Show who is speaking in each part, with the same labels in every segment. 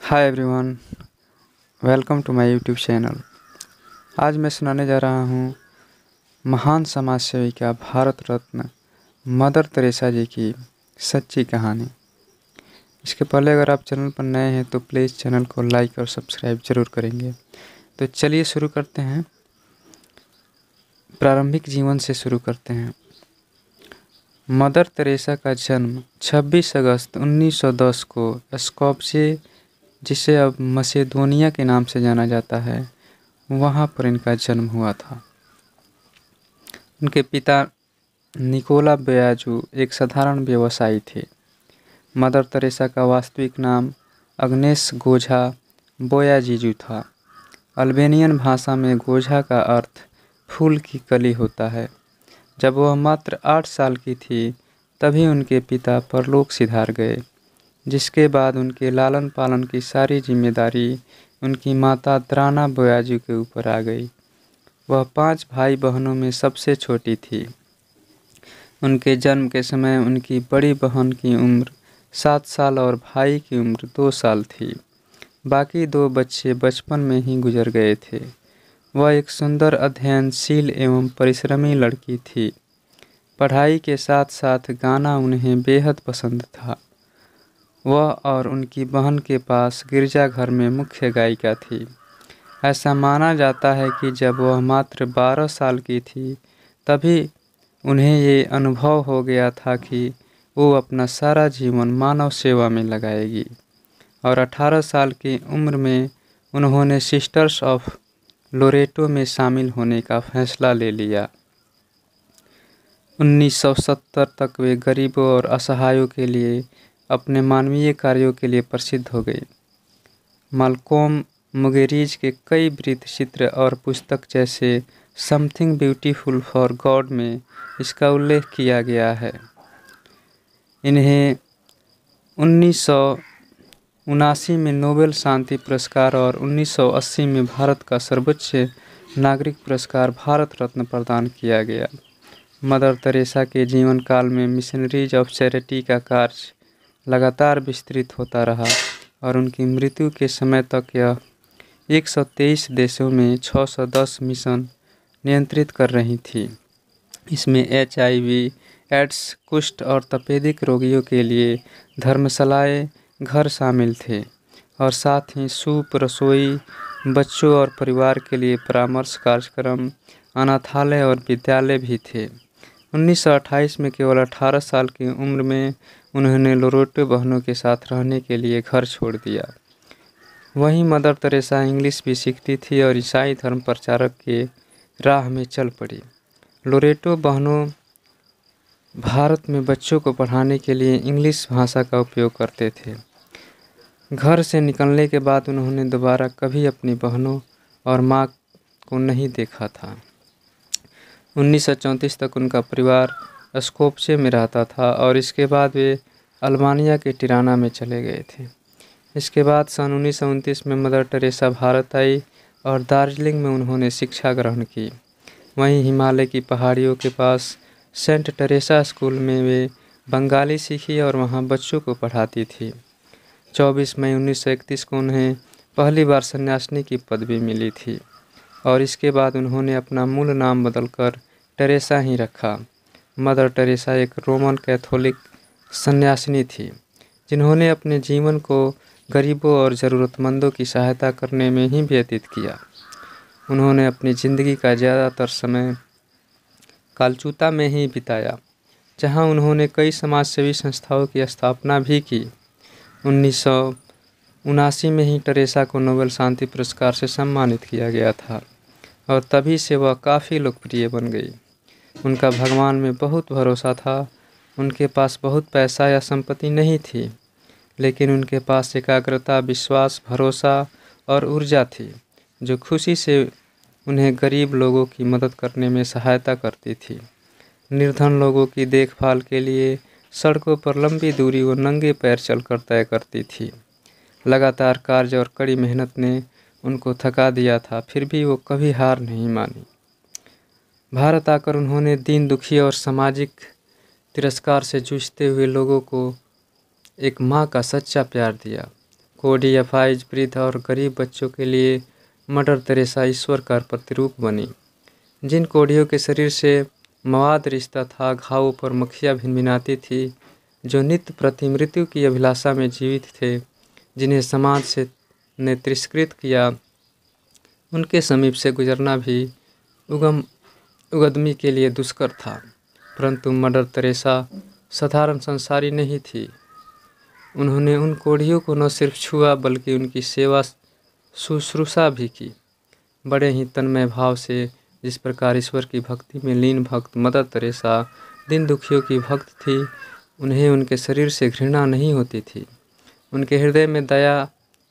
Speaker 1: Hi everyone, welcome to my YouTube channel. आज मैं सुनाने जा रहा हूँ महान समाज सेविका भारत रत्न मदर तेरेसा जी की सच्ची कहानी। इसके पहले अगर आप चैनल पर नए हैं तो प्लीज़ चैनल को लाइक और सब्सक्राइब ज़रूर करेंगे। तो चलिए शुरू करते हैं। प्रारंभिक जीवन से शुरू करते हैं। मदर तेरेसा का जन्म 26 अगस्त 1910 को स्कोप्जे, जिसे अब मसेडोनिया के नाम से जाना जाता है, वहाँ पर इनका जन्म हुआ था। उनके पिता निकोला बोयाजू एक साधारण व्यवसायी थे। मदर तेरेसा का वास्तविक नाम अग्नेस गोझा बोयाजीजू था। अल्बेनियन भाषा में गोझा का अर्थ फूल की कली होता है। जब वह मात्र 8 साल की थी तभी उनके पिता परलोक सिधार गए, जिसके बाद उनके लालन पालन की सारी जिम्मेदारी उनकी माता द्राना बोयाजू के ऊपर आ गई। वह 5 भाई बहनों में सबसे छोटी थी। उनके जन्म के समय उनकी बड़ी बहन की उम्र 7 साल और भाई की उम्र 2 साल थी। बाकी 2 बच्चे बचपन में ही गुजर गए थे। वह एक सुंदर, अध्ययनशील एवं परिश्रमी लड़की थी। पढ़ाई के साथ साथ गाना उन्हें बेहद पसंद था। वह और उनकी बहन के पास गिरजाघर में मुख्य गायिका थी। ऐसा माना जाता है कि जब वह मात्र 12 साल की थी तभी उन्हें ये अनुभव हो गया था कि वो अपना सारा जीवन मानव सेवा में लगाएगी, और 18 साल की उम्र में उन्होंने सिस्टर्स ऑफ लोरेटो में शामिल होने का फैसला ले लिया। 1970 तक वे गरीबों और असहायों के लिए अपने मानवीय कार्यों के लिए प्रसिद्ध हो गई। माल्कोम मुगेरिज के कई वृत्त चित्र और पुस्तक जैसे समथिंग ब्यूटीफुल फॉर गॉड में इसका उल्लेख किया गया है। इन्हें 1979 में नोबेल शांति पुरस्कार और 1980 में भारत का सर्वोच्च नागरिक पुरस्कार भारत रत्न प्रदान किया गया। मदर तेरेसा के जीवन काल में मिशनरीज ऑफ चैरिटी का कार्य लगातार विस्तृत होता रहा और उनकी मृत्यु के समय तक यह 123 देशों में 610 मिशन नियंत्रित कर रही थी। इसमें HIV, एड्स, कुष्ठ और तपेदिक रोगियों के लिए धर्मशालाएं, घर शामिल थे, और साथ ही सूप, रसोई, बच्चों और परिवार के लिए परामर्श कार्यक्रम, अनाथालय और विद्यालय भी थे। 1928 में केवल 18 साल की उम्र में उन्होंने लोरेटो बहनों के साथ रहने के लिए घर छोड़ दिया। वहीं मदर तेरेसा इंग्लिश भी सीखती थी और ईसाई धर्म प्रचारक के राह में चल पड़ी। लोरेटो बहनों भारत में बच्चों को पढ़ाने के लिए इंग्लिश भाषा का उपयोग करते थे। घर से निकलने के बाद उन्होंने दोबारा कभी अपनी बहनों और माँ को नहीं देखा था। 1934 तक उनका परिवार स्कोप्जे में रहता था और इसके बाद वे अल्बानिया के टिराना में चले गए थे। इसके बाद सन 1929 में मदर तेरेसा भारत आई और दार्जिलिंग में उन्होंने शिक्षा ग्रहण की। वहीं हिमालय की पहाड़ियों के पास सेंट टेरेसा स्कूल में वे बंगाली सीखी और वहां बच्चों को पढ़ाती थी। 24 मई 1931 को उन्हें पहली बार सन्यासिनी की पदवी मिली थी और इसके बाद उन्होंने अपना मूल नाम बदलकर टेरेसा ही रखा। मदर तेरेसा एक रोमन कैथोलिक सन्यासिनी थी जिन्होंने अपने जीवन को गरीबों और ज़रूरतमंदों की सहायता करने में ही व्यतीत किया। उन्होंने अपनी ज़िंदगी का ज़्यादातर समय कालचुता में ही बिताया, जहां उन्होंने कई समाजसेवी संस्थाओं की स्थापना भी की। 1979 में ही टेरेसा को नोबेल शांति पुरस्कार से सम्मानित किया गया था और तभी से वह काफ़ी लोकप्रिय बन गई। उनका भगवान में बहुत भरोसा था। उनके पास बहुत पैसा या संपत्ति नहीं थी, लेकिन उनके पास एकाग्रता, विश्वास, भरोसा और ऊर्जा थी जो खुशी से उन्हें गरीब लोगों की मदद करने में सहायता करती थी। निर्धन लोगों की देखभाल के लिए सड़कों पर लंबी दूरी वो नंगे पैर चलकर तय करती थी। लगातार कार्य और कड़ी मेहनत ने उनको थका दिया था, फिर भी वो कभी हार नहीं मानी। भारत आकर उन्होंने दीन दुखी और सामाजिक तिरस्कार से जूझते हुए लोगों को एक माँ का सच्चा प्यार दिया। कोढ़ी, अपाहिज, वृद्ध और गरीब बच्चों के लिए मदर तेरेसा ईश्वर का प्रतिरूप बनी। जिन कोढ़ियों के शरीर से मवाद रिश्ता था, घावों पर मक्खियाँ भिनभिनाती थी, जो नित्य प्रति मृत्यु की अभिलाषा में जीवित थे, जिन्हें समाज ने तिरस्कृत किया, उनके समीप से गुजरना भी उद्यमी के लिए दुष्कर था। परंतु मदर तेरेसा साधारण संसारी नहीं थी। उन्होंने उन कोढ़ियों को न सिर्फ छुआ बल्कि उनकी सेवा शुश्रूषा भी की। बड़े ही तन्मय भाव से, जिस प्रकार ईश्वर की भक्ति में लीन भक्त मदर तेरेसा दीन दुखियों की भक्त थी, उन्हें उनके शरीर से घृणा नहीं होती थी। उनके हृदय में दया,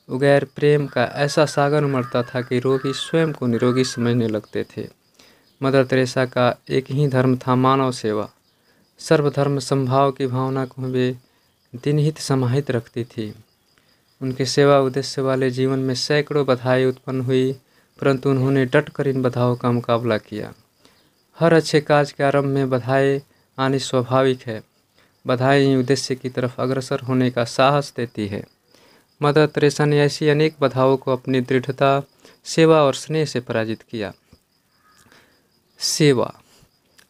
Speaker 1: उगैर प्रेम का ऐसा सागर उमड़ता था कि रोगी स्वयं को निरोगी समझने लगते थे। मदर तेरेसा का एक ही धर्म था, मानव सेवा। सर्वधर्म समभाव की भावना को वे दिनहित समाहित रखती थी। उनके सेवा उद्देश्य वाले जीवन में सैकड़ों बाधाएं उत्पन्न हुई, परंतु उन्होंने डट कर इन बाधाओं का मुकाबला किया। हर अच्छे कार्य के आरंभ में बाधाएं आनी स्वाभाविक है। बाधाएं ही उद्देश्य की तरफ अग्रसर होने का साहस देती है। मदर तेरेसा ने ऐसी अनेक बाधाओं को अपनी दृढ़ता, सेवा और स्नेह से पराजित किया। सेवा।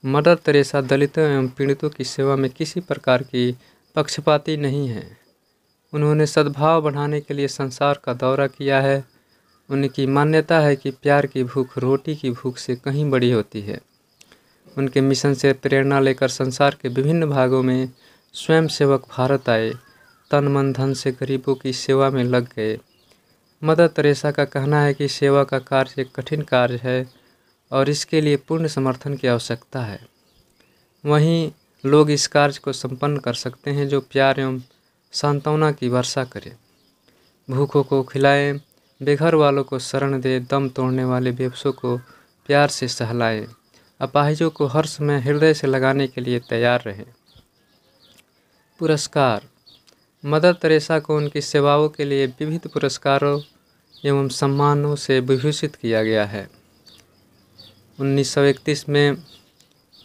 Speaker 1: मदर तेरेसा दलितों एवं पीड़ितों की सेवा में किसी प्रकार की पक्षपाती नहीं है। उन्होंने सद्भाव बढ़ाने के लिए संसार का दौरा किया है। उनकी मान्यता है कि प्यार की भूख रोटी की भूख से कहीं बड़ी होती है। उनके मिशन से प्रेरणा लेकर संसार के विभिन्न भागों में स्वयं सेवक भारत आए, तन मन धन से गरीबों की सेवा में लग गए। मदर तेरेसा का कहना है कि सेवा का कार्य एक कठिन कार्य है और इसके लिए पूर्ण समर्थन की आवश्यकता है। वहीं लोग इस कार्य को संपन्न कर सकते हैं जो प्यार एवं सांत्वना की वर्षा करे, भूखों को खिलाए, बेघर वालों को शरण दे, दम तोड़ने वाले बेबसों को प्यार से सहलाए, अपाहिजों को हर समय हृदय से लगाने के लिए तैयार रहे। पुरस्कार। मदर तेरेसा को उनकी सेवाओं के लिए विविध पुरस्कारों एवं सम्मानों से विभूषित किया गया है। 1931 में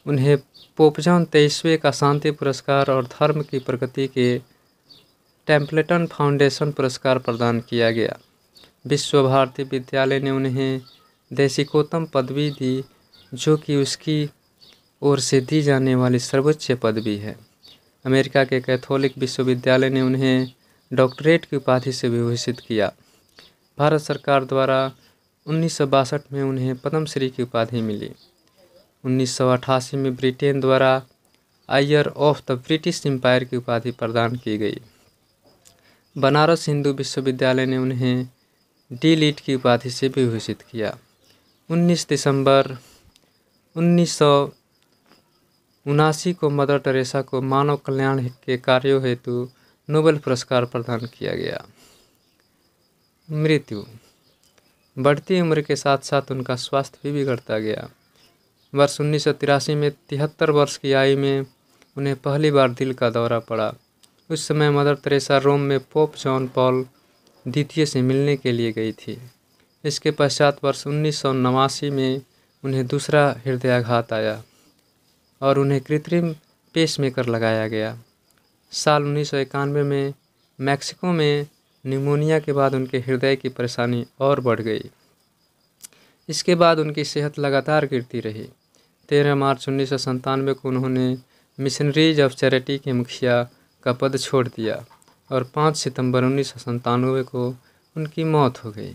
Speaker 1: उन्हें पोप जॉन 23वें का शांति पुरस्कार और धर्म की प्रगति के टेम्पलेटन फाउंडेशन पुरस्कार प्रदान किया गया। विश्व भारती विद्यालय ने उन्हें देशिकोत्तम पदवी दी, जो कि उसकी ओर से दी जाने वाली सर्वोच्च पदवी है। अमेरिका के कैथोलिक विश्वविद्यालय ने उन्हें डॉक्टरेट की उपाधि से विभूषित किया। भारत सरकार द्वारा 1962 में उन्हें पद्मश्री की उपाधि मिली। 1988 में ब्रिटेन द्वारा आयर ऑफ द ब्रिटिश एम्पायर की उपाधि प्रदान की गई। बनारस हिंदू विश्वविद्यालय ने उन्हें डी लिट की उपाधि से विभूषित किया। 19 दिसंबर 1979 को मदर तेरेसा को मानव कल्याण के कार्यों हेतु नोबेल पुरस्कार प्रदान किया गया। मृत्यु। बढ़ती उम्र के साथ साथ उनका स्वास्थ्य भी बिगड़ता गया। वर्ष 1983 में 73 वर्ष की आयु में उन्हें पहली बार दिल का दौरा पड़ा। उस समय मदर तेरेसा रोम में पोप जॉन पॉल द्वितीय से मिलने के लिए गई थी। इसके पश्चात वर्ष 1989 में उन्हें दूसरा हृदयाघात आया और उन्हें कृत्रिम पेसमेकर लगाया गया। साल 1991 में मैक्सिको में निमोनिया के बाद उनके हृदय की परेशानी और बढ़ गई। इसके बाद उनकी सेहत लगातार गिरती रही। 13 मार्च 1997 को उन्होंने मिशनरीज ऑफ चैरिटी के मुखिया का पद छोड़ दिया और 5 सितंबर 1997 को उनकी मौत हो गई।